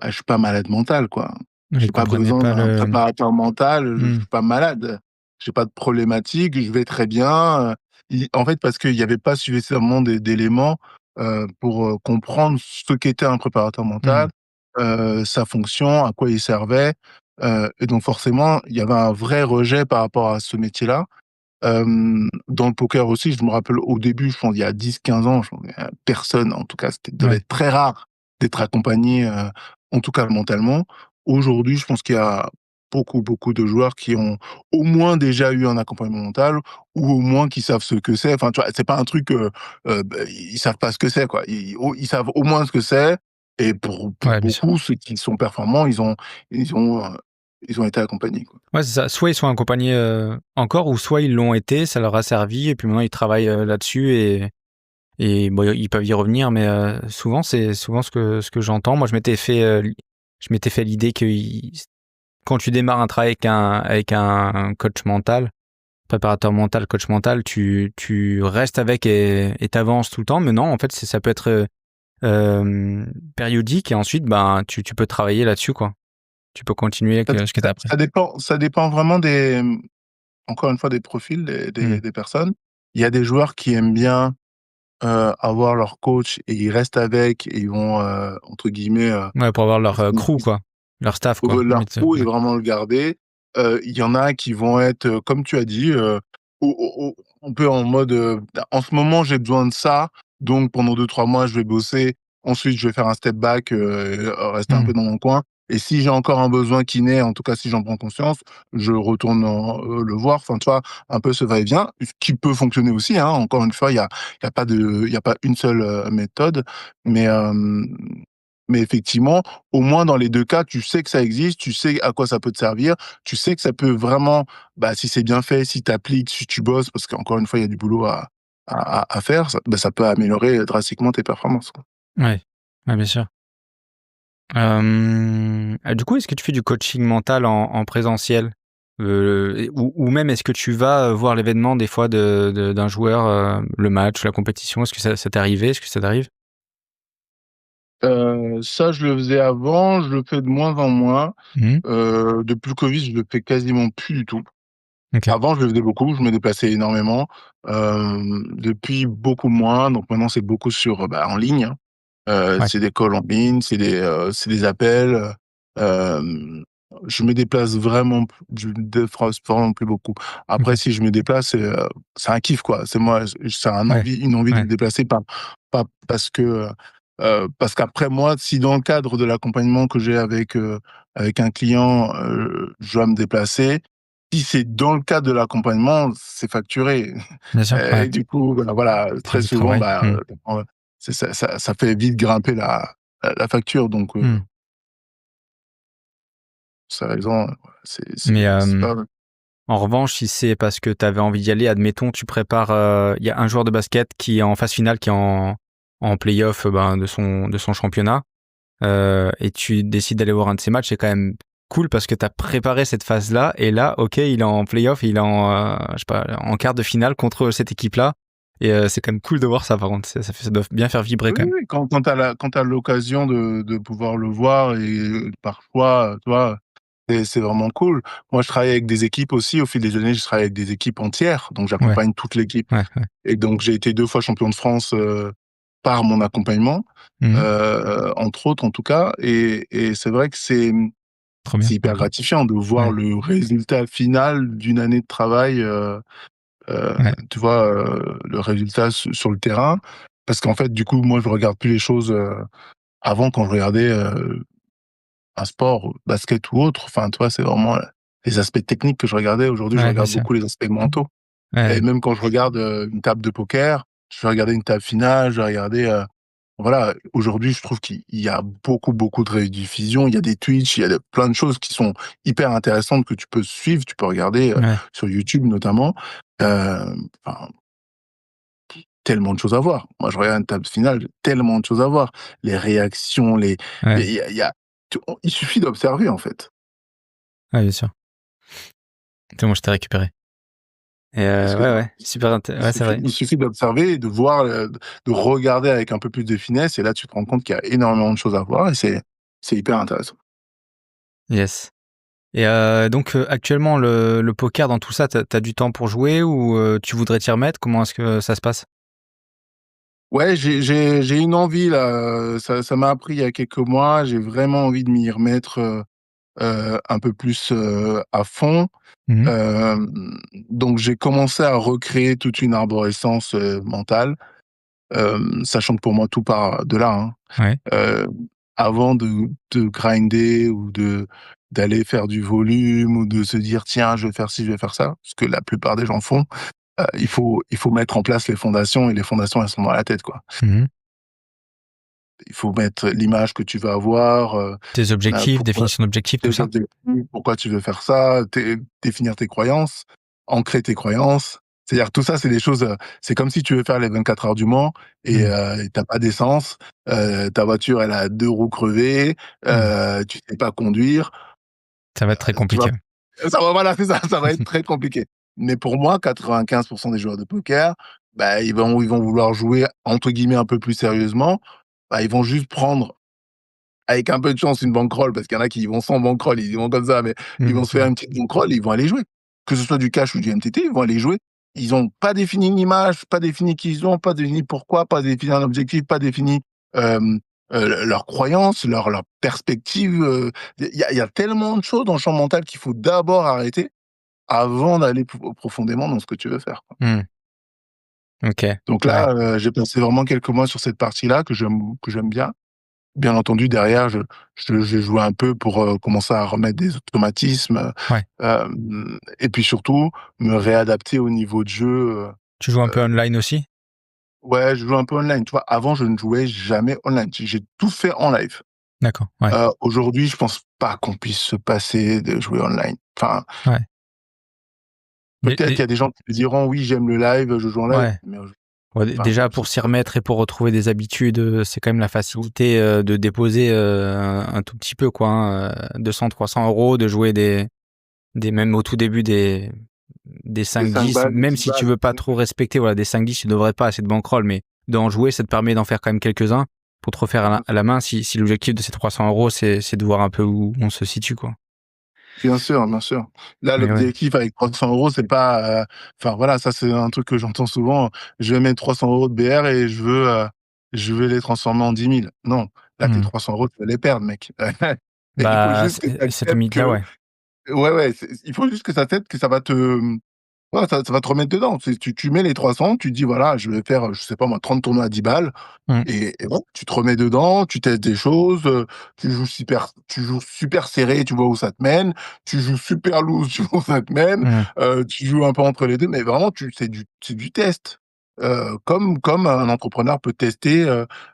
«Ah, je suis pas malade mental, quoi. Ils J'ai pas comprenaient besoin pas d'un le préparateur mental, je mmh. suis pas malade. J'ai pas de problématique, je vais très bien», i en fait, parce qu'il y avait pas suffisamment d'éléments, pour, comprendre ce qu'était un préparateur mental, Mmh. sa fonction, à quoi il servait, et donc forcément, il y avait un vrai rejet par rapport à ce métier-là. Dans le poker aussi, je me rappelle au début, je pense il y a 10-15 ans, personne, en tout cas, devait Ouais. être très rare d'être accompagné, en tout cas mentalement. Aujourd'hui, je pense qu'il y a beaucoup, beaucoup de joueurs qui ont au moins déjà eu un accompagnement mental ou au moins qui savent ce que c'est. Enfin, tu vois, c'est pas un truc, ils savent pas ce que c'est, quoi. Ils savent au moins ce que c'est et pour Ouais, bien sûr. beaucoup, ceux qui sont performants, ils ont, ils ont été accompagnés, quoi. Ouais, c'est ça. Soit ils sont accompagnés, encore ou soit ils l'ont été, ça leur a servi et puis maintenant ils travaillent, là-dessus et bon, ils peuvent y revenir mais souvent c'est souvent ce que j'entends. Moi, je m'étais fait l'idée que quand tu démarres un travail avec un coach mental, préparateur mental, coach mental, tu restes avec et tu avances tout le temps mais non, en fait, ça peut être, périodique et ensuite, ben, tu peux travailler là-dessus, quoi. Tu peux continuer avec, Ça ce que tu as appris. ça dépend vraiment encore une fois, des profils Mmh. des personnes. Il y a des joueurs qui aiment bien, avoir leur coach et ils restent avec et ils vont, entre guillemets, Ouais, pour avoir leur, ils crew, quoi. Leur staff, quoi, leur limite, pro et ouais. vraiment le garder. Il y en a qui vont être, comme tu as dit, un peu en mode, «En ce moment, j'ai besoin de ça, donc pendant 2-3 mois, je vais bosser. Ensuite, je vais faire un step back, rester un Mmh. peu dans mon coin et si j'ai encore un besoin qui naît, en tout cas, si j'en prends conscience, je retourne le voir». Enfin, tu vois, un peu ce va-et-vient, ce qui peut fonctionner aussi, hein. Encore une fois, il y a pas une seule, méthode, mais mais effectivement, au moins dans les 2 cas, tu sais que ça existe, tu sais à quoi ça peut te servir, tu sais que ça peut vraiment, si c'est bien fait, si tu appliques, si tu bosses, parce qu'encore une fois, il y a du boulot à faire, ça peut améliorer drastiquement tes performances, quoi. Ouais. Ouais, bien sûr. Du coup, est-ce que tu fais du coaching mental en présentiel? Ou même est-ce que tu vas, voir l'événement des fois d'un joueur, le match, la compétition? Est-ce que ça t'est arrivé? Est-ce que ça t'arrive? Ça, je le faisais avant, je le fais de moins en moins. Mmh. Depuis le covid, je le fais quasiment plus du tout. OK. Avant, je le faisais beaucoup, je me déplaçais énormément. Depuis, beaucoup moins, donc maintenant, c'est beaucoup en ligne, hein. Ouais. C'est des calls en ligne, c'est des appels, je me déplace vraiment p je me déplace vraiment plus beaucoup. Après OK. si je me déplace, c'est un kiff, quoi. C'est moi, c'est Ouais. une envie de Ouais. me déplacer, pas parce qu'après moi, si dans le cadre de l'accompagnement que j'ai avec un client, je dois me déplacer, si c'est dans le cadre de l'accompagnement, c'est facturé. Bien sûr, ouais. Et du coup, voilà, C'est très du souvent, travail. Mmh. ça fait vite grimper la facture, donc Mmh. pour ces raisons, c'est Mais, c'est pas En revanche, si c'est parce que tu avais envie d'y aller, admettons, tu prépares, il y a un joueur de basket qui est en phase finale, qui est en play-off de son championnat, et tu décides d'aller voir un de ses matchs, c'est quand même cool parce que tu as préparé cette phase-là, et là, ok, il est en play-off, il est je sais pas, en quart de finale contre cette équipe-là, et c'est quand même cool de voir ça, par contre. Ça doit bien faire vibrer Oui, quand même. oui, quand t'as l'occasion de pouvoir le voir et parfois, tu vois, c'est vraiment cool. Moi, je travaille avec des équipes aussi. Au fil des années, je travaille avec des équipes entières, donc Ouais, j'accompagne toute l'équipe. ouais, ouais. Et donc, j'ai été 2 fois champion de France par mon accompagnement, Mhm. entre autres, en tout cas. Et c'est vrai que c'est Trop bien. c'est hyper gratifiant de voir Ouais, le résultat final d'une année de travail. ouais, Tu vois, le résultat sur le terrain. Parce qu'en fait, du coup, moi, je regarde plus les choses. Avant, quand je regardais un sport, basket ou autre, enfin, tu vois, c'est vraiment les aspects techniques que je regardais. Aujourd'hui, je ouais, bien regarde sûr. beaucoup les aspects mentaux. Et Ouais, même quand je regarde une table de poker, je vais regarder une table finale, je vais regarder. Voilà, aujourd'hui, je trouve qu'il y a beaucoup, beaucoup de rediffusions. Il y a des Twitch, il y a plein de choses qui sont hyper intéressantes que tu peux suivre, tu peux regarder ouais, sur YouTube notamment. Enfin, tellement de choses à voir. Moi, je regarde une table finale, tellement de choses à voir. Les réactions, ouais, il y a il suffit d'observer, en fait. ouais, bien sûr. C'est bon, je t'ai récupéré. Et ouais, Excuse-moi. ouais, super ouais, c'est vrai. Il suffit d'observer et de voir, de regarder avec un peu plus de finesse et là, tu te rends compte qu'il y a énormément de choses à voir et c'est hyper intéressant. Yes. Et donc actuellement, le poker dans tout ça, tu as du temps pour jouer ou tu voudrais t'y remettre? Comment est-ce que ça se passe? Ouais, j'ai une envie là, ça m'a appris il y a quelques mois, j'ai vraiment envie de m'y remettre, un peu plus, à fond. Mmh. Donc j'ai commencé à recréer toute une arborescence, mentale, sachant que pour moi tout part de là, hein. Ouais. Heu, Avant de grinder ou d'aller faire du volume ou de se dire: «Tiens, je vais faire ci, je vais faire ça», ce que la plupart des gens font, il faut mettre en place les fondations et les fondations, elles sont dans la tête, quoi. Mmh. Il faut mettre l'image que tu veux avoir, Tes objectifs, pourquoi définition d'objectifs, tout tes ça? objectifs, pourquoi tu veux faire ça, définir tes croyances, ancrer tes croyances. C'est-à-dire tout ça, c'est des choses, c'est comme si tu veux faire les 24 heures du Mans et Mmh. tu as pas d'essence, ta voiture, elle a 2 roues crevées, Mmh. tu sais pas conduire, Ça va être très tu vas compliqué. ça va voilà, c'est ça, ça va être très compliqué. Mais pour moi, 95 des joueurs de poker, bah, ils vont vouloir jouer entre guillemets «un peu plus sérieusement», bah, ils vont juste prendre avec un peu de chance, une bankroll, parce qu'il y en a qui y vont sans bankroll, ils y vont comme ça, mais ils Mmh. vont se faire une petite bankroll et ils vont aller jouer. Que ce soit du cash ou du MTT, ils vont aller jouer. Ils ont pas défini une image, pas défini qui ils ont, pas défini pourquoi, pas défini un objectif, pas défini, hem, leurs croyances, leur perspective, il y a tellement de choses dans le champ mental qu'il faut d'abord arrêter avant d'aller profondément dans ce que tu veux faire, quoi. Mmh. OK. Donc Ouais. là, j'ai passé vraiment quelques mois sur cette partie-là que j'aime bien. Bien entendu, derrière, j'ai joué un peu pour, commencer à remettre des automatismes, Ouais. et puis surtout, me réadapter au niveau de jeu, Tu joues un peu online aussi? ouais, je joue un peu online, tu vois? Avant, je ne jouais jamais online. J'ai tout fait en live. D'accord. Ouais. Aujourd'hui, je pense pas qu'on puisse se passer de jouer online. Enfin, Ouais. peut-être il Dé y a des gens qui te diront: «Oui, j'aime le live, je joue en live», Ouais. mais Ouais, enfin, déjà pour s'y remettre et pour retrouver des habitudes, c'est quand même la facilité, de déposer, un tout petit peu quoi, hein, 200-300 €, de jouer des même au tout début des des 5 5-10, balles, des même 10 si tu balles. veux pas trop respecter, voilà, des 5-10, tu devrais pas, assez de bankroll, mais d'en jouer, ça te permet d'en faire quand même quelques-uns pour te refaire à la main si l'objectif de ces 300 €, c'est de voir un peu où on se situe, quoi. Bien sûr, bien sûr. Là, Mais ouais. l'objectif avec 300 €, c'est pas, enfin voilà, ça c'est un truc que j'entends souvent: «Je vais mettre 300 € de BR et je veux les transformer en 10 000». Non, là tes Mmh. 300 €, tu vas les perdre mec. Et il faut Bah, juste que tu cette acceptes limite-là, que ouais. ouais, ouais, il faut juste que ça t'aide, que ça va te, ouais, ça va te remettre dedans. Tu mets les 300, tu te dis: «Voilà, je vais faire, je sais pas moi, 30 tournois à 10 balles». Mmh. Et bon, tu te remets dedans, tu testes des choses, tu joues super serré, tu vois où ça te mène, tu joues super loose, tu vois où ça te mène, Mmh. tu joues un peu entre les 2, mais vraiment c'est du test. Comme un entrepreneur peut tester,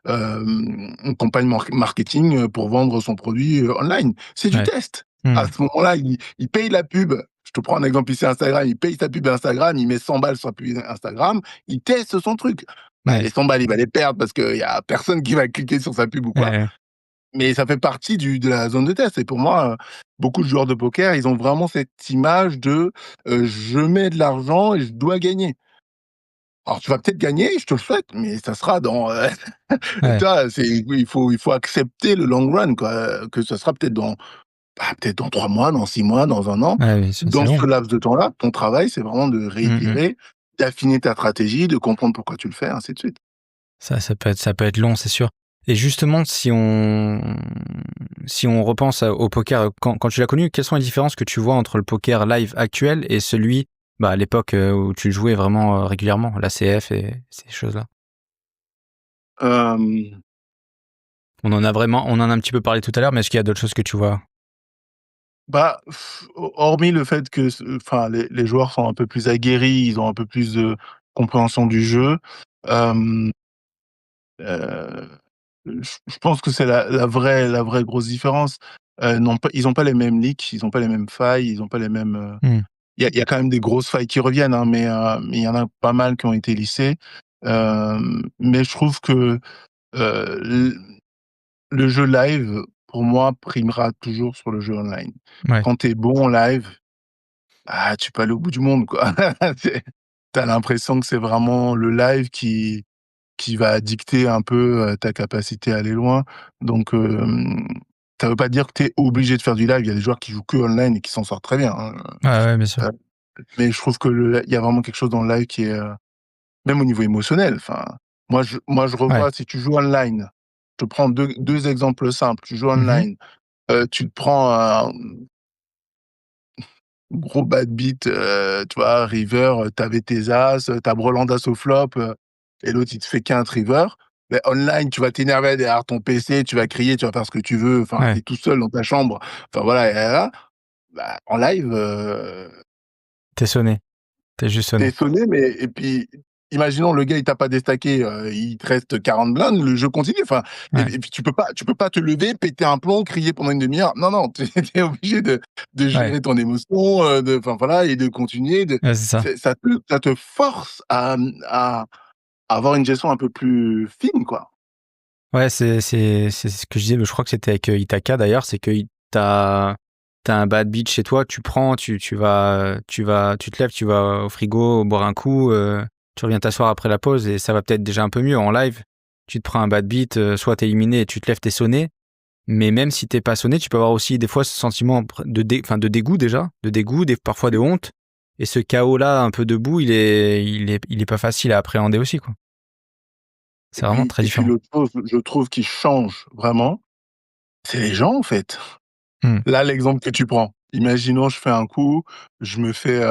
une campagne marketing, pour vendre son produit, online. C'est du Ouais. test. À Mmh. ce moment-là, il paye la pub, Je te prends un exemple ici, Instagram, il paye sa pub Instagram, il met 100 balles sur la pub Instagram, il teste son truc. Bah, Ouais, les 100 balles, il va les perdre parce qu'il y a personne qui va cliquer sur sa pub ou ouais, quoi. ouais. Mais ça fait partie de la zone de test. Et pour moi, beaucoup de joueurs de poker, ils ont vraiment cette image de je mets de l'argent et je dois gagner. Alors, tu vas peut-être gagner, je te le souhaite, mais ça sera dans. Tu Ouais, vois, il faut accepter le long run, quoi, que ça sera peut-être peut-être dans 3 mois, dans 6 mois, dans 1 an. ouais, bien sûr, c'est Dans long. ce laps de temps-là, ton travail, c'est vraiment de Mmh. réitérer, d'affiner ta stratégie, de comprendre pourquoi tu le fais, ainsi de suite. Ça peut être long, c'est sûr. Et justement, si on repense au poker, quand tu l'as connu, quelles sont les différences que tu vois entre le poker live actuel et celui, à l'époque, où tu jouais vraiment, régulièrement, l'ACF et ces choses-là? Hem, On en a un petit peu parlé tout à l'heure, mais est-ce qu'il y a d'autres choses que tu vois? Bah, hormis le fait que enfin, les joueurs sont un peu plus aguerris, ils ont un peu plus de compréhension du jeu, hem, heu, je pense que c'est la vraie grosse différence. Ils ont pas les mêmes leaks, ils ont pas les mêmes failles, ils ont pas les mêmes, Mmh. il y a quand même des grosses failles qui reviennent, hein, mais il y en a pas mal qui ont été lissées. Mais je trouve que, l le jeu live, pour moi, primera toujours sur le jeu online. Ouais. Quand tu es bon en live, tu peux aller au bout du monde, quoi. C'est Tu l'impression que c'est vraiment le live qui va dicter un peu, ta capacité à aller loin. Donc, ça veut pas dire que tu es obligé de faire du live. Il y a des joueurs qui jouent que online et qui s'en sortent très bien, hein. Ouais, ouais, bien sûr. Heu, mais je trouve que il y a vraiment quelque chose dans le live qui est, même au niveau émotionnel, enfin, moi je Ouais. revois si tu joues online, je te prends deux exemples simples. Tu joues Mmh. online, tu te prends un gros bad beat, tu vois, river, tu tes as, tu Breland as au flop, et l'autre il te fait quinte river. Mais online, tu vas t'énerver derrière ton PC, tu vas crier, tu vas faire ce que tu veux, enfin, tu Ouais. es tout seul dans ta chambre, enfin voilà, et là, bah, en live, Tu sonné. Tu juste tu sonné. sonné, mais et puis, imaginons le gars il t'a pas déstacké, il te reste 40 blindes, le jeu continue, enfin, et Ouais. puis tu peux pas te lever, péter un plomb, crier pendant une demi heure. Non, non, tu es obligé de Ouais. gérer ton émotion, enfin voilà, et de continuer Ouais, c'est ça. ça te force à avoir une gestion un peu plus fine, quoi. Ouais, c'est ce que je disais, je crois que c'était avec, Ithaca d'ailleurs, c'est que tu un bad beat chez toi, tu prends, tu te lèves, tu vas au frigo boire un coup, tu reviens t'asseoir après la pause et ça va peut-être déjà un peu mieux. En live, tu te prends un bad beat, soit tu es éliminé et tu te lèves, tu es sonné, mais même si tu es pas sonné, tu peux avoir aussi des fois ce sentiment de dégoût déjà, de dégoût, parfois de honte, et ce chaos-là un peu debout, il est pas facile à appréhender aussi, quoi. Et C'est vraiment puis très et puis différent. l'autre chose, je trouve qui change vraiment, c'est les gens, en fait. Mmh. Là, l'exemple que tu prends. Imaginons, je fais un coup, je me fais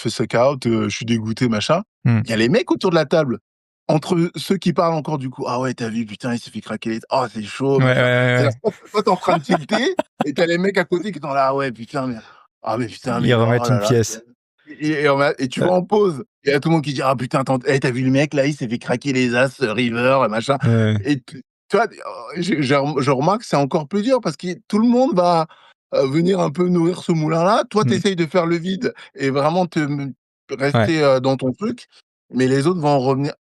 suck out, je suis dégoûté, machin. Mmh. Il y a les mecs autour de la table, entre ceux qui parlent encore du coup: «Ah ouais, tu as vu, putain, il s'est fait craquer les oh, c'est chaud, Ouais, ouais, machin». ouais, C'est-à-dire, ouais. toi, tu es en train de tilter et tu as les mecs à côté qui sont là: «Ah ouais, putain, mais ah mais putain, Ils mais oh remettent là une là». pièce. Et tu vas en pause, et il y a tout le monde qui dit: «Ah putain, tu vu le mec là, il s'est fait craquer les as, river, machin». Ouais, Et tu vois, je remarque que c'est encore plus dur parce que tout le monde va, venir un peu nourrir ce moulin-là. Toi, tu mmh, essayes de faire le vide et vraiment ouais, rester, dans ton truc, mais les autres vont revenir.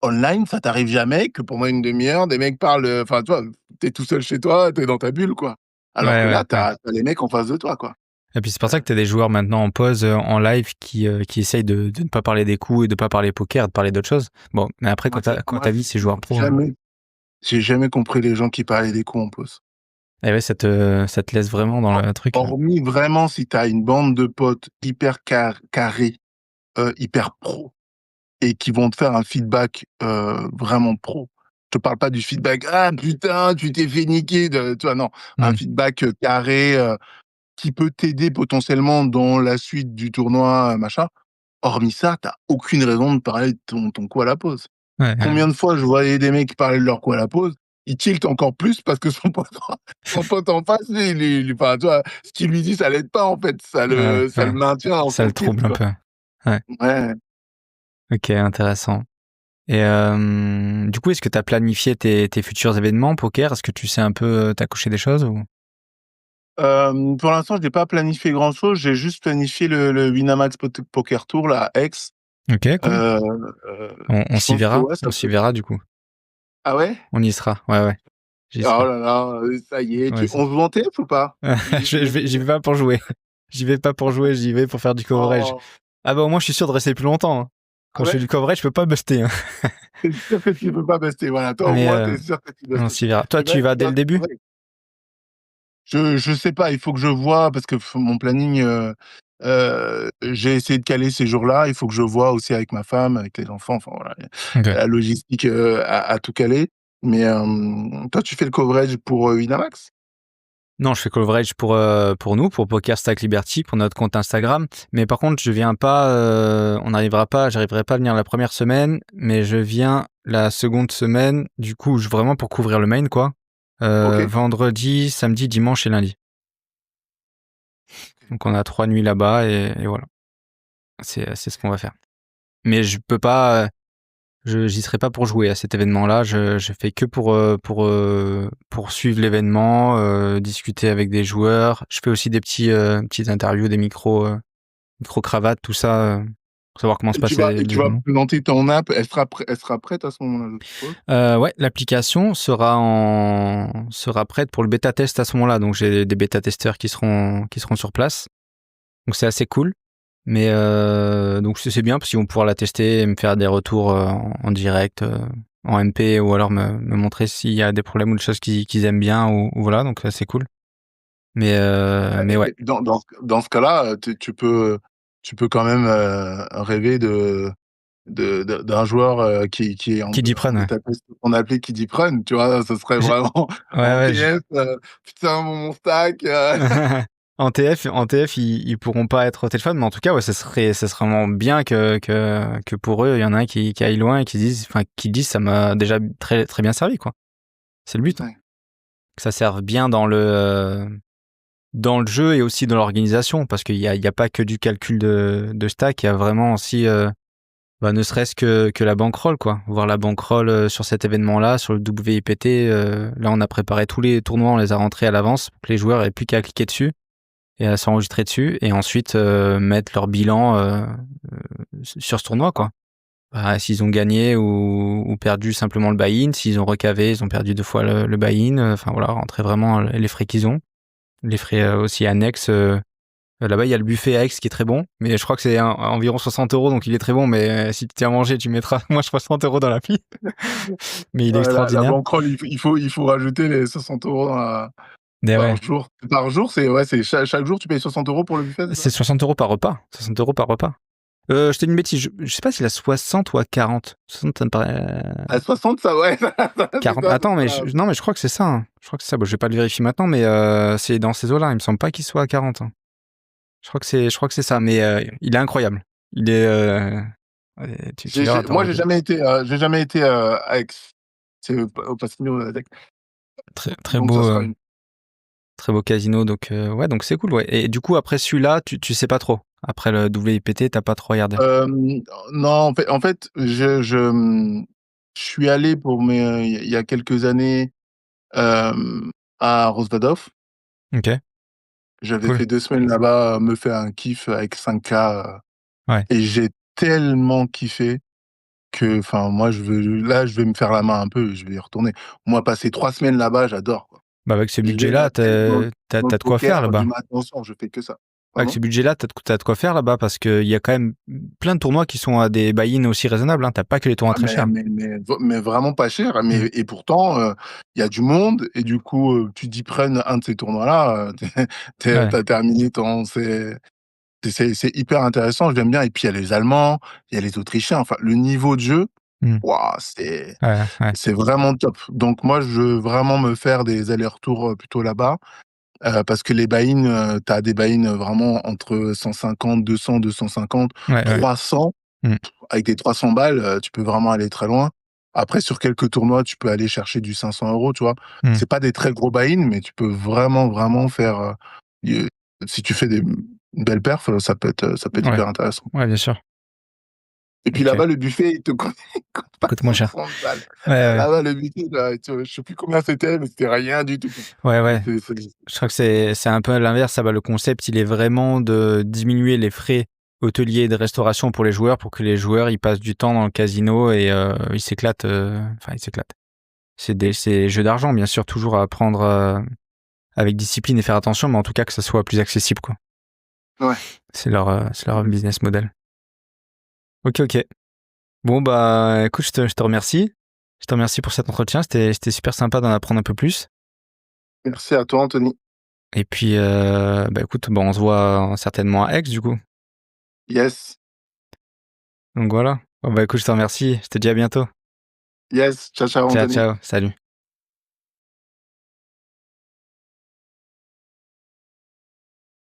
Online, ça t'arrive jamais que pendant une demi heure, des mecs parlent, enfin, tu vois, tu es tout seul chez toi, tu es dans ta bulle, quoi. ouais, Alors que ouais, là, tu ouais. as les mecs en face de toi, quoi. Et puis c'est pour ça que tu as des joueurs maintenant en pause, en live qui essayent de ne pas parler des coups et de pas parler poker, de parler d'autres choses. Bon, mais après Moi, quand tu as vu ces joueurs pro, j'ai jamais compris les gens qui parlaient des coups en pause. et ouais, ça te laisse vraiment dans le truc, là. Hormis vraiment si tu as une bande de potes hyper carrés, hyper pro, et qui vont te faire un feedback, vraiment pro. Je te parle pas du feedback: «Ah putain, tu t'es fait niquer», tu vois? Non, un Mmh. feedback, carré, qui peut t'aider potentiellement dans la suite du tournoi, machin. Hormis ça, tu as aucune raison de parler de ton coup à la pause. Ouais, ouais. Combien de fois je voyais des mecs qui parlaient de leur coup à la pause, ils tiltent encore plus parce que son pote en face, lui, enfin, tu vois? Ce qu'il lui dit, ça l'aide pas, en fait, ça Ouais, le ouais. maintient dans Ça son le tilt, trouble un quoi. peu. Ouais. Ouais. OK, intéressant. Et du coup, est-ce que tu as planifié tes futurs événements poker? Est-ce que tu sais un peu, tu as coché des choses ou? Pour l'instant, je n'ai pas planifié grand-chose. J'ai juste planifié le Winamax Poker Tour, là, à Aix. Ok, cool. Euh, On je s'y pense que verra. ouais, ça On s'y peut. verra du coup. Ah ouais? On y sera. Ouais. J'y Oh serai. là là, ça y est. Ouais, On se voit en TF ou pas? j'y vais pas pour jouer. J'y vais pas pour jouer, j'y vais pour faire du coverage. Oh. Ah bah au moins je suis sûr de rester plus longtemps, hein. Ah Quand je fais ouais? du coverage, je peux pas buster, hein. T'es sûr que tu peux pas buster. Voilà, toi au Mais moins, t'es sûr que tu on bustes. s'y verra. Toi, Eh ben, tu y vas dès le début? ouais. Je sais pas, il faut que je vois parce que mon planning, j'ai essayé de caler ces jours-là. Il faut que je vois aussi avec ma femme, avec les enfants. Enfin voilà, Ok. la logistique à tout caler. Mais toi, tu fais le coverage pour Winamax? Non, je fais coverage pour nous, pour Poker Stack Liberty, pour notre compte Instagram. Mais par contre, je viens pas, j'arriverai pas à venir la première semaine, mais je viens la seconde semaine, du coup, vraiment pour couvrir le main, quoi. Ok. Vendredi, samedi, dimanche et lundi. Donc on a 3 nuits là-bas et voilà. C'est ce qu'on va faire. Mais je peux pas, j'y serai pas pour jouer à cet événement-là. Je fais que pour suivre l'événement, discuter avec des joueurs. Je fais aussi des petites interviews, des micro cravates, tout ça, pour savoir comment se Et passe tu vas l'événement. présenter ton app. Elle sera prête à ce moment-là, je suppose. Ouais, l'application sera prête pour le bêta test à ce moment-là. Donc j'ai des bêta testeurs qui seront sur place. Donc c'est assez cool. Mais donc c'est bien parce qu'ils vont pouvoir la tester et me faire des retours en direct, en MP, ou alors me montrer s'il y a des problèmes ou des choses qu'ils aiment bien, ou voilà, donc c'est cool. Mais ouais. Dans ce cas-là, tu peux quand même rêver d'un joueur qui est Qui dit en prenne, ouais. bêta test, on appelait qui dit prenne, tu vois, ce serait vraiment en Ouais, TF, putain mon stack. En TF, ils pourront pas être au téléphone, mais en tout cas, ouais, ça serait vraiment bien que pour eux, il y en a un qui aille loin et qui disent ça m'a déjà très, très bien servi, quoi. C'est le but, hein. Ouais. Que ça serve bien dans le jeu et aussi dans l'organisation, parce qu'il y a pas que du calcul de stack, il y a vraiment aussi, ne serait-ce que la bankroll, quoi. Voir la bankroll sur cet événement-là, sur le WIPT. Là, on a préparé tous les tournois, on les a rentrés à l'avance pour que les joueurs aient plus qu'à cliquer dessus et à s'enregistrer dessus, et ensuite mettre leur bilan sur ce tournoi, quoi. Bah, s'ils ont gagné ou perdu simplement le buy-in, s'ils ont recavé, ils ont perdu 2 fois le buy-in, enfin voilà, rentrer vraiment les frais qu'ils ont, les frais aussi annexes. Là-bas, il y a le buffet à Aix qui est très bon, mais je crois que c'est environ 60 €, donc il est très bon, mais si tu tiens à manger, tu mettras moins 60 € dans l'appli. Mais il est La extraordinaire. bankroll, il faut rajouter les 60 € Mais par ouais, jour. Par jour, c'est chaque jour, tu payes 60 € pour le buffet, c'est ça? c'est 60 € par repas. 60 € par repas. Je te dis une bêtise, je sais pas s'il a 60 ou à 40. 60, ça me paraît. À 60, ça, ouais, c'est 40. quoi? Attends, mais non, mais je crois que c'est ça, hein. Je crois que c'est ça. Bon, je vais pas le vérifier maintenant, mais c'est dans ces eaux-là. Il me semble pas qu'il soit à 40, hein. Je crois que c'est ça, mais il est incroyable. Il est. Ouais, tu verras, Moi, t'auras- j'ai jamais été à Aix. C'est au Casino d'Aix. très, très Donc, ça beau. sera une. Très beau casino, donc ouais, donc c'est cool, ouais. Et du coup, après celui-là, tu sais pas trop. Après le WIPT, t'as pas trop regardé. Non, en fait, je suis allé il y a quelques années à Rosvadov. Ok, J'avais cool. fait 2 semaines là-bas, me fait un kiff avec 5K, Ouais. et j'ai tellement kiffé que, enfin, moi, je vais me faire la main un peu, je vais y retourner. Moi, passer 3 semaines là-bas, j'adore, quoi. Bah avec ce Je vais budget-là, la tête dans t'as le de quoi faire poker du là-bas. matin au soir, je fais que ça. Avec Pardon? ce budget-là, t'as de quoi faire là-bas, parce qu'il y a quand même plein de tournois qui sont à des buy-in aussi raisonnables, hein. T'as pas que les tournois Ah très chers. mais vraiment pas cher, Mm. et pourtant, il y a du monde, et du coup, tu dis prennes un de ces tournois-là, tu Ouais. as terminé ton c'est hyper intéressant, j'aime bien, et puis il y a les Allemands, il y a les Autrichiens, enfin le niveau de jeu, Mm. waouh, Ouais. c'est vraiment top. Donc moi, je veux vraiment me faire des allers-retours, plutôt là-bas, parce que les buy-in, tu as des buy-in vraiment entre 150, 200, 250, Ouais. 300. Mm. Avec des 300 balles, tu peux vraiment aller très loin. Après, sur quelques tournois, tu peux aller chercher du 500 €, tu vois? Mm. C'est pas des très gros buy-in, mais tu peux vraiment, vraiment faire, y si tu fais une belle perf, ça peut être Ouais. hyper intéressant. Ouais, bien sûr. Et puis Ok. là-bas, le buffet, il te coûte pas Coûte moins cher. 130 balles. Ouais, ouais. Là-bas, le buffet, là, je sais plus combien c'était, mais c'était rien du tout. Ouais, ouais. C'est- Je crois que c'est un peu à l'inverse. Ça va, le concept, il est vraiment de diminuer les frais hôteliers et de restauration pour les joueurs, pour que les joueurs ils passent du temps dans le casino et ils s'éclatent. Enfin, ils s'éclatent. C'est jeu d'argent, bien sûr, toujours à prendre avec discipline et faire attention, mais en tout cas que ça soit plus accessible, quoi. Ouais. C'est leur business model. Ok, ok. Bon, bah, écoute, je te remercie. Je te remercie pour cet entretien. C'était super sympa d'en apprendre un peu plus. Merci à toi, Anthony. Et puis, bah, écoute, bon, on se voit certainement à Aix, du coup. Yes. Donc voilà. Bon, bah, écoute, je te remercie. Je te dis à bientôt. Yes. Ciao, ciao, Ciao, Anthony. ciao. Salut.